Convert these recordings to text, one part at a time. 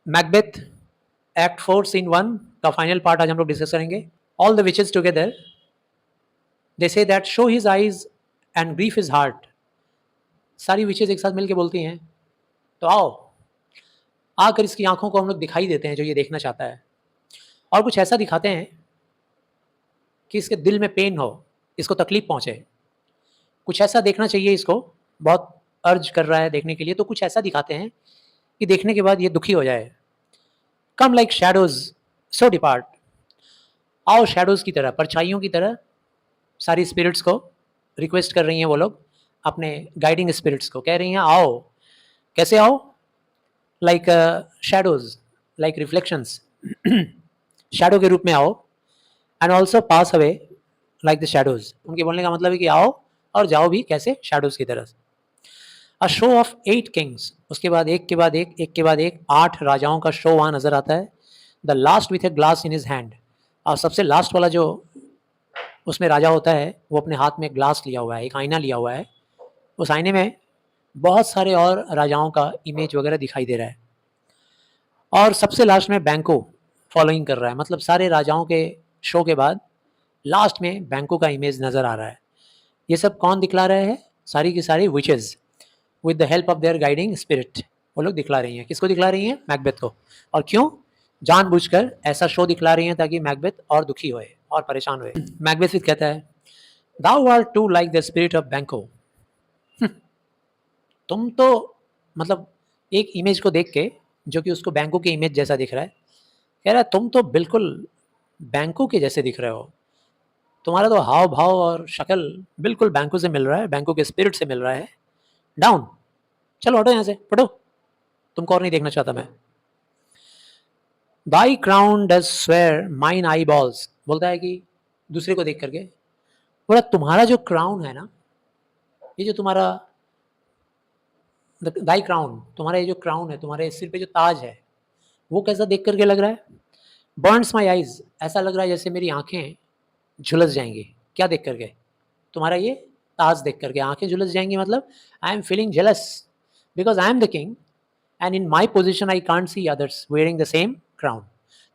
Macbeth act 4 scene 1 का final part आज हम लोग डिस्कस करेंगे. All the witches together they say that show his eyes and grief his heart. सारी witches एक साथ मिलके बोलती हैं तो आओ आकर इसकी आंखों को हम लोग दिखाई देते हैं जो ये देखना चाहता है, और कुछ ऐसा दिखाते हैं कि इसके दिल में पेन हो, इसको तकलीफ पहुंचे. कुछ ऐसा देखना चाहिए इसको, बहुत अर्ज कर रहा है देखने के लिए, तो कुछ ऐसा दिखाते हैं कि देखने के बाद ये दुखी हो जाए. कम लाइक शैडोज सो डिपार्ट. आओ शैडोज की तरह, परछाइयों की तरह सारी स्पिरिट्स को रिक्वेस्ट कर रही हैं वो लोग, अपने गाइडिंग स्पिरिट्स को कह रही हैं आओ. कैसे आओ? Like shadows, like reflections, shadow के रूप में आओ. And also pass away like the shadows. उनके बोलने का मतलब है कि आओ और जाओ भी कैसे? शैडोज की तरह. A show off 8 Kings. उसके बाद एक के बाद एक के बाद एक 8 राजाओं का शो वहाँ नजर आता है. The last with a glass in his hand. और सबसे लास्ट वाला जो उसमें राजा होता है वो अपने हाथ में ग्लास लिया हुआ है, एक आईना लिया हुआ है. उस आईने में बहुत सारे और राजाओं का इमेज वगैरह दिखाई दे रहा है. और सबसे लास्ट में बैंको फॉलोइंग कर रहा है, मतलब सारे राजाओं के शो के बाद लास्ट में बैंको का इमेज नज़र आ रहा है. ये सब कौन दिखला रहे हैं? सारी की सारी witches with the help of their guiding spirit. वो लोग दिखला रही हैं. किसको दिखला रही हैं? मैकबेथ को. और क्यों? जानबूझकर ऐसा शो दिखला रही हैं ताकि मैकबेथ और दुखी होए और परेशान होए. मैकबेथ कहता है thou art too like the spirit of Banquo. तुम तो मतलब एक इमेज को देख के जो कि उसको बैंको के इमेज जैसा दिख रहा है, कह रहा है तुम तो बिल्कुल बैंको के जैसे दिख रहे हो. तुम्हारा तो हाव भाव और शक्ल बिल्कुल बैंको से मिल रहा है, बैंको के स्पिरिट से मिल रहा है. डाउन, चलो हटो यहाँ से, पढ़ो, तुमको और नहीं देखना चाहता मैं. Thy crown does sear mine eyeballs. बोलता है कि दूसरे को देख करके बोला तुम्हारा जो क्राउन है ना, ये जो तुम्हारा दाई क्राउन, तुम्हारा ये जो क्राउन है, तुम्हारे सिर पे जो ताज है, वो कैसा देख करके लग रहा है? Burns my eyes. ऐसा लग रहा है जैसे मेरी आंखें झुलस जाएंगी. क्या देख करके? तुम्हारा ये ताज देख करके आंखें झुलस जाएंगी. मतलब I am feeling jealous because I am the king and in my position I can't see others wearing the same crown.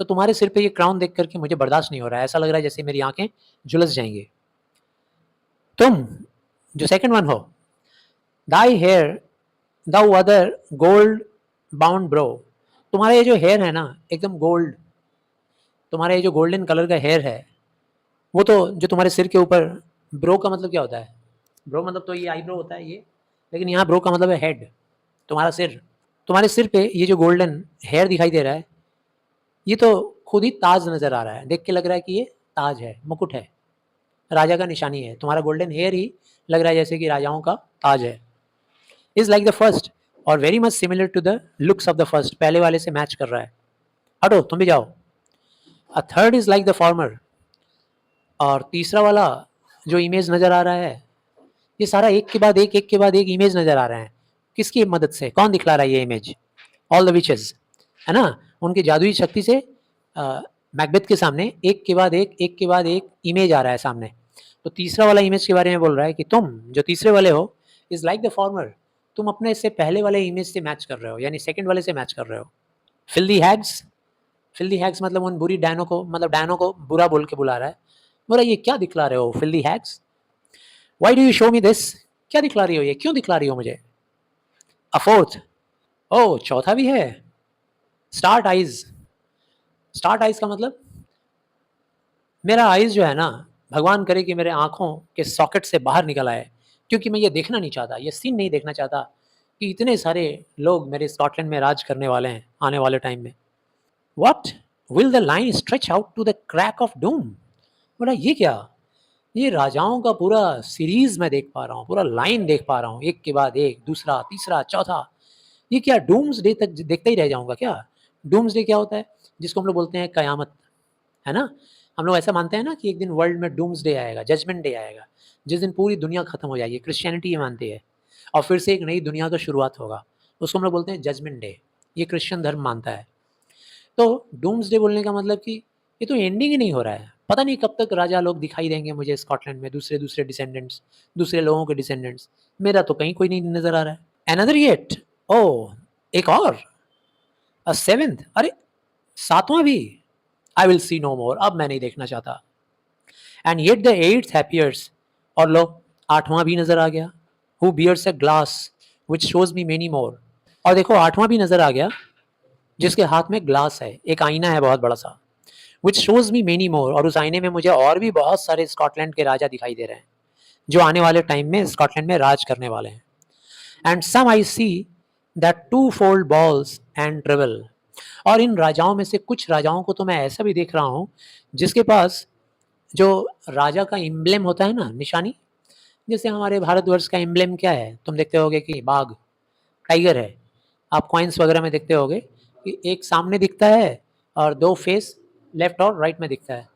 तो तुम्हारे सिर पे ये क्राउन देख करके मुझे बर्दाश्त नहीं हो रहा है. ऐसा लग रहा है जैसे मेरी आंखें झुलस जाएंगी. तुम जो सेकंड वन हो, दाई हेयर दाउ अदर गोल्ड बाउंड ब्रो. तुम्हारा ये जो हेयर है ना एकदम गोल्ड, तुम्हारा ये जो गोल्डन कलर का हेयर है वो तो जो तुम्हारे सिर के ऊपर, ब्रो का मतलब क्या होता है? ब्रो मतलब तो ये आईब्रो होता है ये, लेकिन यहाँ ब्रो का मतलब है हेड, तुम्हारा सिर. तुम्हारे सिर पे ये जो गोल्डन हेयर दिखाई दे रहा है ये तो खुद ही ताज नजर आ रहा है. देख के लग रहा है कि ये ताज है, मुकुट है, राजा का निशानी है. तुम्हारा गोल्डन हेयर ही लग रहा है जैसे कि राजाओं का ताज है. इज लाइक द फर्स्ट और very much similar to the looks of the first. पहले वाले से मैच कर रहा है. हटो तुम भी जाओ. A third is like the former. और तीसरा वाला जो इमेज नजर आ रहा है, ये सारा एक के बाद एक इमेज नजर आ रहे हैं. किसकी मदद से? कौन दिखला रहा है ये इमेज? ऑल द विचेस, है ना. उनकी जादुई शक्ति से मैकबेथ के सामने एक के बाद एक के बाद एक इमेज आ रहा है सामने. तो तीसरा वाला इमेज के बारे में बोल रहा है कि तुम जो तीसरे वाले हो इज लाइक द फॉर्मर. तुम अपने इससे पहले वाले इमेज से मैच कर रहे हो, यानी सेकंड वाले से मैच कर रहे हो. फिल्दी हैग्स. फिल्दी हैग्स मतलब उन बुरी डैनों को, मतलब डैनों को बुरा बोल के बुला रहा है. बोला ये क्या दिखला रहे हो filthy हैग्स? Why do you show me this? क्या दिखला रही हो ये, क्यों दिखला रही हो मुझे? अ फोर्थ, ओ चौथा भी है. Start eyes. स्टार्ट आइज का मतलब मेरा आइज जो है ना, भगवान करे कि मेरे आंखों के सॉकेट से बाहर निकल आए, क्योंकि मैं ये देखना नहीं चाहता, ये सीन नहीं देखना चाहता कि इतने सारे लोग मेरे स्कॉटलैंड में राज करने वाले हैं आने वाले टाइम में. What will the line stretch out to the crack of doom. बोला ये क्या, ये राजाओं का पूरा सीरीज मैं देख पा रहा हूँ, पूरा लाइन देख पा रहा हूँ, एक के बाद एक, दूसरा तीसरा चौथा. ये क्या डूम्स डे तक देखता ही रह जाऊंगा क्या? डूम्स डे क्या होता है? जिसको हम लोग बोलते हैं कयामत, है ना. हम लोग ऐसा मानते हैं ना कि एक दिन वर्ल्ड में डूम्स डे आएगा, जजमेंट डे आएगा, जिस दिन पूरी दुनिया खत्म हो जाएगी. क्रिश्चियनिटी ये मानती है और फिर से एक नई दुनिया का शुरुआत होगा. उसको हम लोग बोलते हैं जजमेंट डे. ये क्रिश्चियन धर्म मानता है. तो डूम्स डे बोलने का मतलब कि ये तो एंडिंग ही नहीं हो रहा है. पता नहीं कब तक राजा लोग दिखाई देंगे मुझे स्कॉटलैंड में, दूसरे दूसरे डिसेंडेंट्स, दूसरे लोगों के डिसेंडेंट्स. मेरा तो कहीं कोई नहीं नजर आ रहा है. एनदर येट, ओ एक और. अ सेवेंथ, अरे सातवां भी, आई विल सी नो मोर, अब मैं नहीं देखना चाहता। And yet the eighth appears, और लो आठवां भी नजर आ गया, who bears a glass which shows me many more, और देखो आठवां भी नजर आ गया जिसके हाथ में ग्लास है, एक आईना है बहुत बड़ा सा, विच शोज मी मेनी मोर, और उस आईने में मुझे और भी बहुत सारे स्कॉटलैंड के राजा दिखाई दे रहे हैं जो आने वाले टाइम में स्कॉटलैंड में राज करने वाले हैं। And some I see that twofold balls and travel, और इन राजाओं में से कुछ राजाओं को तो मैं ऐसा भी देख रहा हूं जिसके पास जो राजा का एम्ब्लेम होता है ना, निशानी, जैसे हमारे भारतवर्ष का एम्ब्लेम क्या है, तुम देखते होगे कि बाघ, टाइगर है, आप कॉइन्स वगैरह में देखते होगे कि एक सामने दिखता है और दो फेस लेफ्ट और राइट में दिखता है,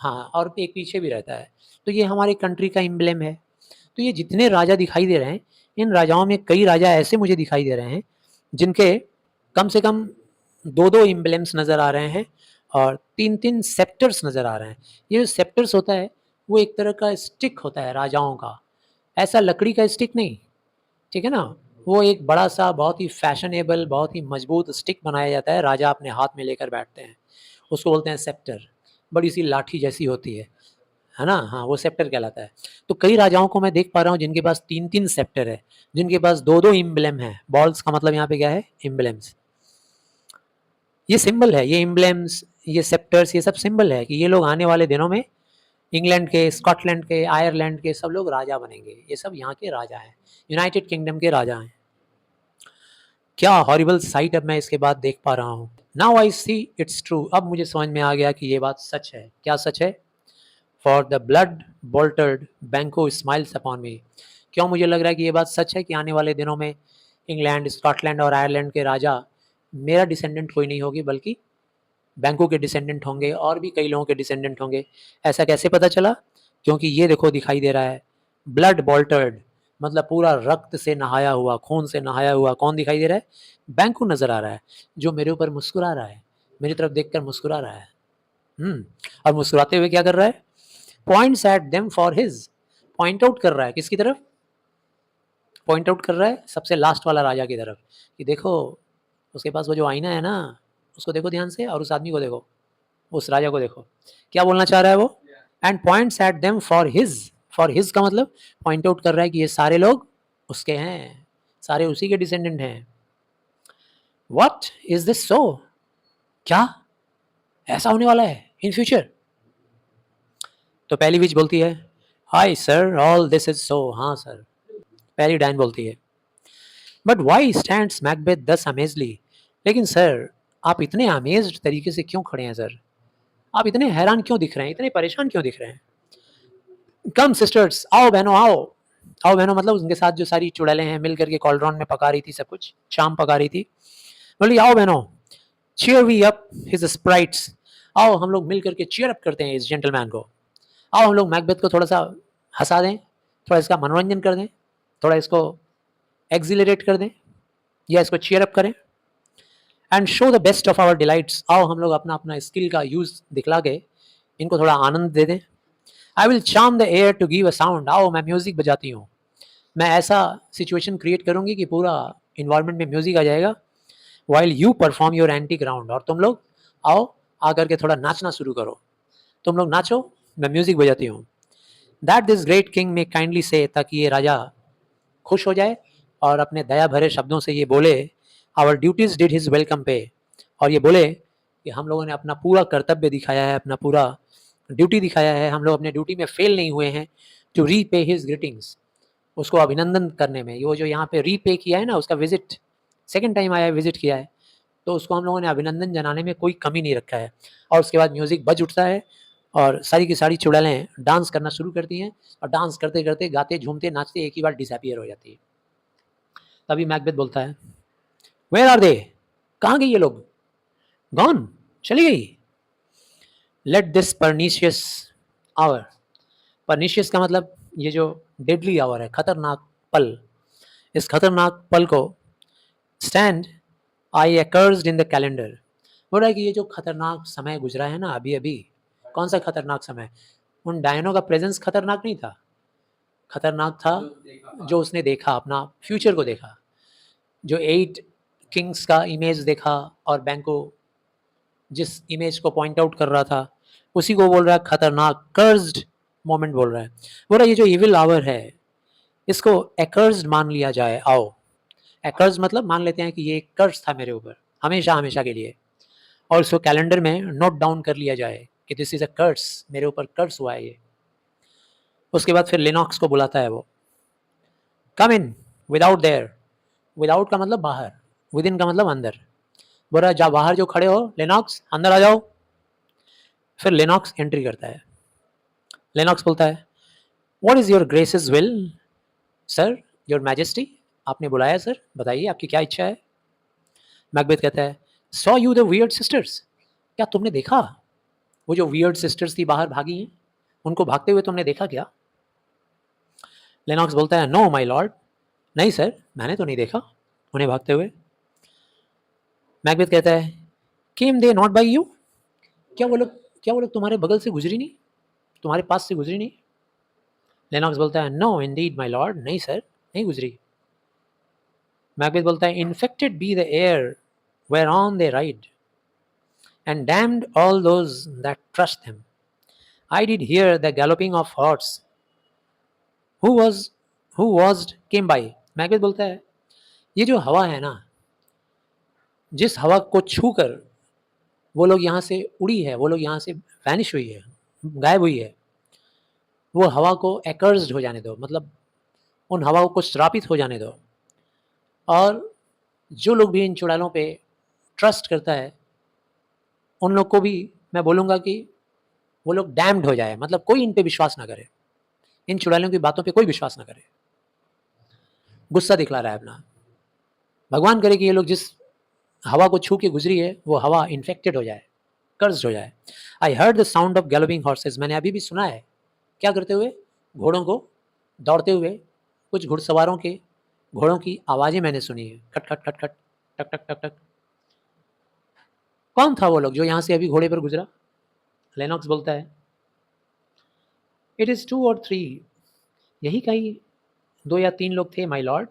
हाँ, और एक पीछे भी रहता है, तो ये हमारी कंट्री का एम्ब्लेम है। तो ये जितने राजा दिखाई दे रहे हैं, इन राजाओं में कई राजा ऐसे मुझे दिखाई दे रहे हैं जिनके कम से कम दो दो एम्ब्लेम्स नज़र आ रहे हैं और तीन तीन सेप्टर्स नज़र आ रहे हैं। ये जो सेप्टर्स होता है वो एक तरह का स्टिक होता है राजाओं का, ऐसा लकड़ी का स्टिक नहीं, ठीक है ना, वो एक बड़ा सा बहुत ही फैशनेबल बहुत ही मजबूत स्टिक बनाया जाता है, राजा अपने हाथ में लेकर बैठते हैं, उसको बोलते हैं सेप्टर, बड़ी सी लाठी जैसी होती है ना, हाँ वो सेप्टर कहलाता है। तो कई राजाओं को मैं देख पा रहा हूँ जिनके पास तीन तीन सेप्टर है, जिनके पास दो दो इम्ब्लेम है, बॉल्स का मतलब यहाँ पे क्या है, इम्ब्लेम्स, ये सिंबल है, ये इम्ब्लेम्स, ये सेप्टर्स, ये सब सिंबल है कि ये लोग आने वाले दिनों में इंग्लैंड के, स्कॉटलैंड के, आयरलैंड के सब लोग राजा बनेंगे, ये सब यहाँ के राजा हैं, यूनाइटेड किंगडम के राजा हैं। क्या हॉरिबल साइट अब मैं इसके बाद देख पा रहा हूँ। Now I see it's true, अब मुझे समझ में आ गया कि ये बात सच है। क्या सच है? फॉर द ब्लड बोल्टर्ड बैंको स्माइल्स अपॉन मी, क्यों मुझे लग रहा है कि ये बात सच है कि आने वाले दिनों में इंग्लैंड, स्कॉटलैंड और आयरलैंड के राजा मेरा डिसेंडेंट कोई नहीं होगी बल्कि बैंकों के डिसेंडेंट होंगे और भी कई लोगों के डिसेंडेंट होंगे। ऐसा कैसे पता चला? क्योंकि ये देखो दिखाई दे रहा है, ब्लड बॉल्टर्ड, मतलब पूरा रक्त से नहाया हुआ, खून से नहाया हुआ कौन दिखाई दे रहा है? बैंको नजर आ रहा है, जो मेरे ऊपर मुस्कुरा रहा है, मेरी तरफ देखकर मुस्कुरा रहा है। और मुस्कुराते हुए क्या कर रहा है? Points at them for his, point out कर रहा है, किसकी तरफ? पॉइंट आउट कर रहा है सबसे लास्ट वाला राजा की तरफ, कि देखो उसके पास वो जो आईना है ना, उसको देखो ध्यान से, और उस आदमी को देखो, उस राजा को देखो, क्या बोलना चाह रहा है वो? And points at them for his का मतलब पॉइंट आउट कर रहा है कि ये सारे लोग उसके हैं, सारे उसी के डिसेंडेंट हैं। व्हाट इज दिस सो, क्या ऐसा होने वाला है इन फ्यूचर? तो पहली विच बोलती है, hi sir all this is so, हाँ सर। पहली डाइन बोलती है, बट वाई स्टैंड्स मैकबेथ दस अमेजली, लेकिन सर आप इतने अमेज्ड तरीके से क्यों खड़े हैं सर, आप इतने हैरान क्यों दिख रहे हैं, इतने परेशान क्यों दिख रहे हैं? कम सिस्टर्स, आओ बहनों आओ, आओ बहनों मतलब उनके साथ जो सारी चुड़ैलें हैं मिल करके कॉलड्रॉन में पका रही थी सब कुछ, शाम पका रही थी, बोली आओ बहनों, cheer we up his sprites, आओ हम लोग मिल करके चीयर अप करते हैं इस जेंटलमैन को, आओ हम लोग मैकबेथ को थोड़ा सा हंसा दें, थोड़ा इसका मनोरंजन कर दें, थोड़ा इसको एक्सिलरेट कर दें या इसको चीयर अप करें, and show the best of our delights, आओ हम लोग अपना अपना स्किल का यूज़ दिखला के इनको थोड़ा आनंद दे दें। I will charm the air to give a sound, आओ मैं म्यूज़िक बजाती हूँ, मैं ऐसा सिचुएशन क्रिएट करूँगी कि पूरा इन्वायरमेंट में म्यूज़िक आ जाएगा, while you perform your anti ground, और तुम लोग आओ आकर के थोड़ा नाचना शुरू करो, तुम लोग नाचो, मैं म्यूज़िक बजाती हूँ। दैट दिस ग्रेट किंग में काइंडली से, ताकि ये राजा खुश हो जाए और अपने दया भरे शब्दों से ये बोले, our duties did his welcome pay, और ये बोले कि हम लोगों ने अपना पूरा कर्तव्य दिखाया है, अपना पूरा ड्यूटी दिखाया है, हम लोग अपने ड्यूटी में फेल नहीं हुए हैं, टू रीपे हिज ग्रीटिंग्स, उसको अभिनंदन करने में, वो जो यहाँ पे रीपे किया है ना, उसका विजिट सेकेंड टाइम आया है, विजिट किया है, तो उसको हम लोगों ने अभिनंदन जनाने में कोई कमी नहीं रखा है। और उसके बाद म्यूज़िक बज उठता है और सारी की सारी चुड़ैलें डांस करना शुरू करती हैं, और डांस करते करते गाते झूमते नाचते एक ही बार डिसअपियर हो जाती है। तभी मैकबेथ बोलता है, वेयर आर दे, कहाँ गई ये लोग, गॉन, चली गई। Let this pernicious hour, pernicious का मतलब ये जो डेडली आवर है, खतरनाक पल, इस खतरनाक पल को stand aye accursed in the calendar, बोल रहा है कि ये जो खतरनाक समय गुजरा है ना अभी अभी, कौन सा खतरनाक समय, उन डायनों का प्रेजेंस खतरनाक नहीं था, खतरनाक था जो उसने देखा, अपना फ्यूचर को देखा, जो 8 किंग्स का इमेज देखा और बैंको जिस इमेज को पॉइंट आउट कर रहा था उसी को बोल रहा है खतरनाक कर्स्ड मोमेंट बोल रहा है। बोल रहा है ये जो इविल आवर है इसको एक्कर्स्ड मान लिया जाए। आओ, एक्कर्स मतलब मान लेते हैं कि ये कर्स था मेरे ऊपर हमेशा हमेशा के लिए, और इसको कैलेंडर में नोट डाउन कर लिया जाए कि दिस इज अ कर्स, मेरे ऊपर कर्स हुआ है ये। उसके बाद फिर लिनॉक्स को बुलाता है वो, कम इन विदाउट देयर। विदाउट का मतलब बाहर, विद इन का मतलब अंदर। बोल रहा है जा बाहर जो खड़े हो लिनॉक्स अंदर आ जाओ। फिर लिनॉक्स एंट्री करता है। लिनॉक्स बोलता है what is your graces will sir, your majesty, आपने बुलाया सर, बताइए आपकी क्या इच्छा है। मैकबेथ कहता है saw you the weird sisters, क्या तुमने देखा वो जो वियर्ड सिस्टर्स थी बाहर भागी हैं, उनको भागते हुए तुमने देखा क्या। लेनॉक्स बोलता है नो माय लॉर्ड, नहीं सर मैंने तो नहीं देखा उन्हें भागते हुए। मैकबेथ कहता है केम दे नॉट बाय यू, क्या वो लोग तुम्हारे बगल से गुजरी नहीं, तुम्हारे पास से गुजरी नहीं। लेनॉक्स बोलता है नो इंडीड माय लॉर्ड, नहीं सर नहीं गुजरी। मैकबेथ बोलता है infected be the air whereon they ride and damned all those that trust them. I did hear the galloping of horse. Who was came by. Macbeth बोलता है ये जो हवा है ना, जिस हवा को छूकर वो लोग यहाँ से उड़ी है, वो लोग यहाँ से वैनिश हुई है, गायब हुई है, वो हवा को एक्कर्स्ड हो जाने दो, मतलब उन हवाओं को श्रापित हो जाने दो। और जो लोग भी इन चुड़ैलों पे ट्रस्ट करता है उन लोग को भी मैं बोलूँगा कि वो लोग डैम्ड हो जाए, मतलब कोई इन पे विश्वास ना करे, इन चुड़ैलों की बातों पे कोई विश्वास ना करे। गुस्सा दिखला रहा है अपना। भगवान करे कि ये लोग जिस हवा को छू के गुजरी है वो हवा इन्फेक्टेड हो जाए, कर्स्ड हो जाए। I heard the sound of galloping horses, मैंने अभी भी सुना है क्या करते हुए, घोड़ों को दौड़ते हुए, कुछ घुड़सवारों के घोड़ों की आवाज़ें मैंने सुनी है, खट खट खट खट, टक टक टक टक। कौन था वो लोग जो यहाँ से अभी घोड़े पर गुजरा। लेनॉक्स बोलता है इट इज़ 2 और 3, यही कहीं 2 या 3 लोग थे my Lord,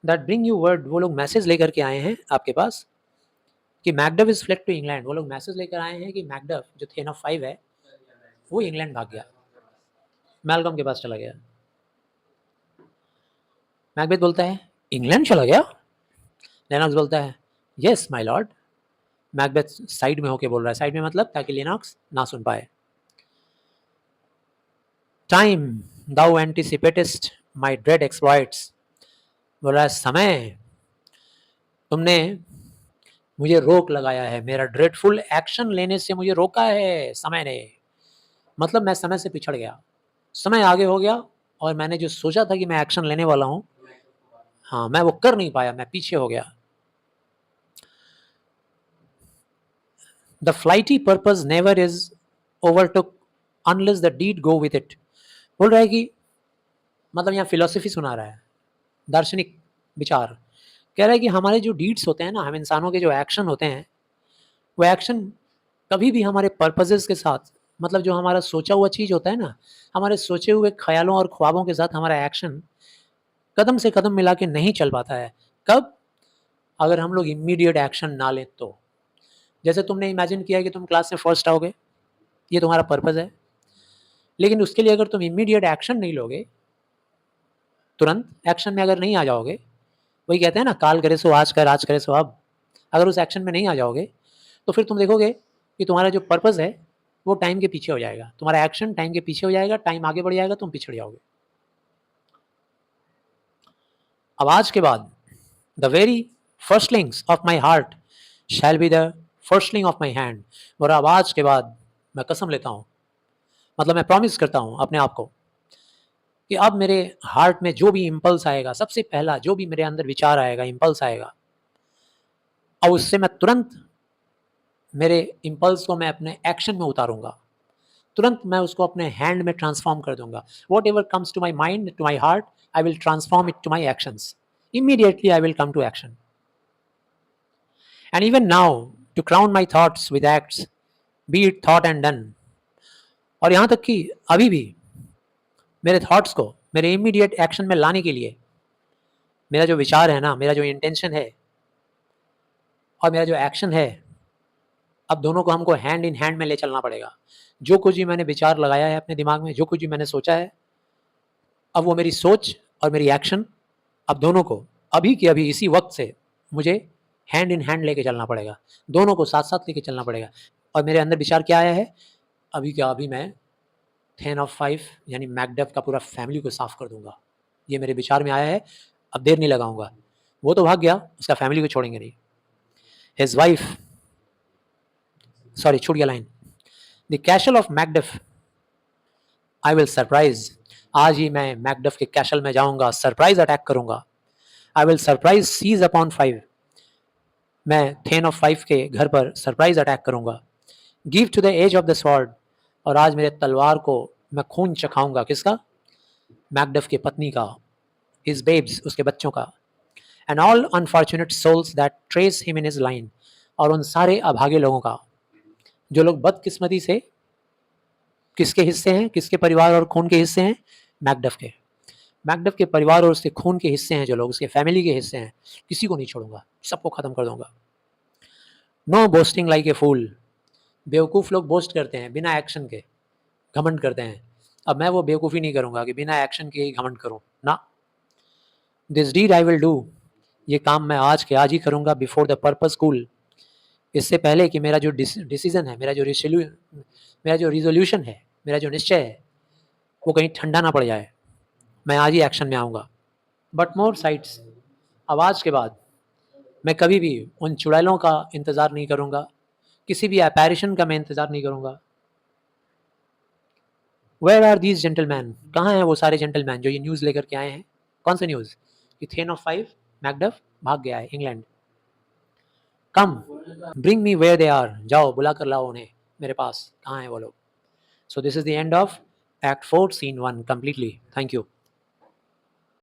that bring you word, वो लोग मैसेज लेकर के आए हैं आपके पास कि Macduff is fled to England. वो लोग मैसेज लेकर आए हैं कि मैकडफ जो थे ना 5 है वो इंग्लैंड भाग गया, मैलकम के पास चला गया। मैकबेथ बोलता है इंग्लैंड चला गया। लेनॉक्स बोलता है yes my Lord. Macbeth side में होके बोल रहा है, साइड में मतलब ताकि लेनॉक्स ना सुन पाए। Time thou anticipatest my dread exploits, बोल रहा है समय तुमने मुझे रोक लगाया है, मेरा ड्रेडफुल एक्शन लेने से मुझे रोका है समय ने, मतलब मैं समय से पिछड़ गया, समय आगे हो गया और मैंने जो सोचा था कि मैं एक्शन लेने वाला हूँ, हाँ मैं वो कर नहीं पाया, मैं पीछे हो गया। The flighty purpose never is overtook unless the deed go with it. बोल रहा है कि मतलब यहाँ फिलोसफी सुना रहा है, दार्शनिक विचार। कह रहा है कि हमारे जो डीड्स होते हैं ना, हम इंसानों के जो एक्शन होते हैं, वो एक्शन कभी भी हमारे पर्पजेस के साथ, मतलब जो हमारा सोचा हुआ चीज़ होता है ना, हमारे सोचे हुए ख्यालों और ख्वाबों के साथ हमारा एक्शन कदम से कदम मिला के नहीं चल पाता है। कब? अगर हम लोग इमीडिएट एक्शन ना लें तो। जैसे तुमने इमेजिन किया कि तुम क्लास में फर्स्ट आओगे, ये तुम्हारा पर्पज़ है, लेकिन उसके लिए अगर तुम इमीडिएट एक्शन नहीं लोगे, तुरंत एक्शन में अगर नहीं आ जाओगे, वही कहते हैं ना काल करे सो आज कर, आज करे सो अब, अगर उस एक्शन में नहीं आ जाओगे तो फिर तुम देखोगे कि तुम्हारा जो पर्पज़ है वो टाइम के पीछे हो जाएगा, तुम्हारा एक्शन टाइम के पीछे हो जाएगा, टाइम आगे बढ़ जाएगा, तुम पिछड़ जाओगे। अब आज के बाद the very firstlings of my heart shall be the firstling of my hand. और अब आज के बाद मैं कसम लेता हूँ, मतलब मैं प्रॉमिस करता हूँ अपने आप को कि अब मेरे हार्ट में जो भी इम्पल्स आएगा, सबसे पहला जो भी मेरे अंदर विचार आएगा, इम्पल्स आएगा, और उससे मैं तुरंत मेरे इम्पल्स को मैं अपने एक्शन में उतारूंगा, तुरंत मैं उसको अपने हैंड में ट्रांसफॉर्म कर दूंगा। Whatever comes to my mind, to my heart, I will transform it to my actions. Immediately I will come to action. And even now, to crown my thoughts with acts, be it thought and done. और यहाँ तक कि अभी भी मेरे thoughts को मेरे immediate action में लाने के लिए, मेरा जो विचार है ना, मेरा जो इंटेंशन है, और मेरा जो एक्शन है, अब दोनों को हमको हैंड इन हैंड में ले चलना पड़ेगा। जो कुछ भी मैंने विचार लगाया है अपने दिमाग में, जो कुछ भी मैंने सोचा है, अब वो मेरी सोच और मेरी एक्शन, अब दोनों को अभी के अभी इसी वक्त से मुझे हैंड इन हैंड लेके चलना पड़ेगा, दोनों को साथ साथ लेके चलना पड़ेगा। और मेरे अंदर विचार क्या आया है, अभी क्या अभी मैं थेन ऑफ 5 यानी मैकडफ का पूरा फैमिली को साफ कर दूंगा। ये मेरे विचार में आया है, अब देर नहीं लगाऊंगा। वो तो भाग गया, उसका फैमिली को छोड़ेंगे नहीं। हिज वाइफ, सॉरी छूट गया line, the castle of Macduff I will surprise. आज ही मैं मैकडफ के कैशल में जाऊंगा, सरप्राइज अटैक करूंगा। I will surprise seize upon 5, मैं थेन ऑफ 5 के घर पर सरप्राइज अटैक करूंगा। Give to the edge of the sword, और आज मेरे तलवार को मैं खून चखाऊंगा। किसका? मैकडफ की पत्नी का, हिज बेब्स, उसके बच्चों का। And all unfortunate souls that trace him in his line, और उन सारे अभागे लोगों का जो लोग बदकिस्मती से किसके हिस्से हैं, किसके परिवार और खून के हिस्से हैं? मैकडफ के। मैकडफ के परिवार और उसके खून के हिस्से हैं, जो लोग उसके फैमिली के हिस्से हैं, किसी को नहीं छोड़ूंगा, सबको खत्म कर दूंगा। नो बोस्टिंग लाइक ए फूल, बेवकूफ़ लोग बोस्ट करते हैं बिना एक्शन के, घमंड करते हैं। अब मैं वो बेवकूफ़ी नहीं करूंगा कि बिना एक्शन के ही घमंड करूं ना। This deed I will do, ये काम मैं आज के आज ही करूंगा। बिफोर द पर्पस कूल, इससे पहले कि मेरा जो डिसीजन है, मेरा जो रिजोल्यूशन है, मेरा जो निश्चय है, वो कहीं ठंडा ना पड़ जाए। मैं आज ही एक्शन में आऊँगा। बट मोर साइट्स, अब आज के बाद मैं कभी भी उन चुड़ैलों का इंतज़ार नहीं करूँगा, किसी भी अपैरिशन का मैं इंतज़ार नहीं करूँगा। वेयर आर दीज जेंटलमैन, कहाँ हैं वो सारे जेंटलमैन जो ये न्यूज़ लेकर के आए हैं? कौन सी न्यूज़? कि थेन ऑफ 5 मैकडफ भाग गया है England. Come bring me where they are, जाओ बुला कर लाओ उन्हें मेरे पास, कहाँ हैं वो लोग। So this is the end of act 4 scene 1 completely. Thank you.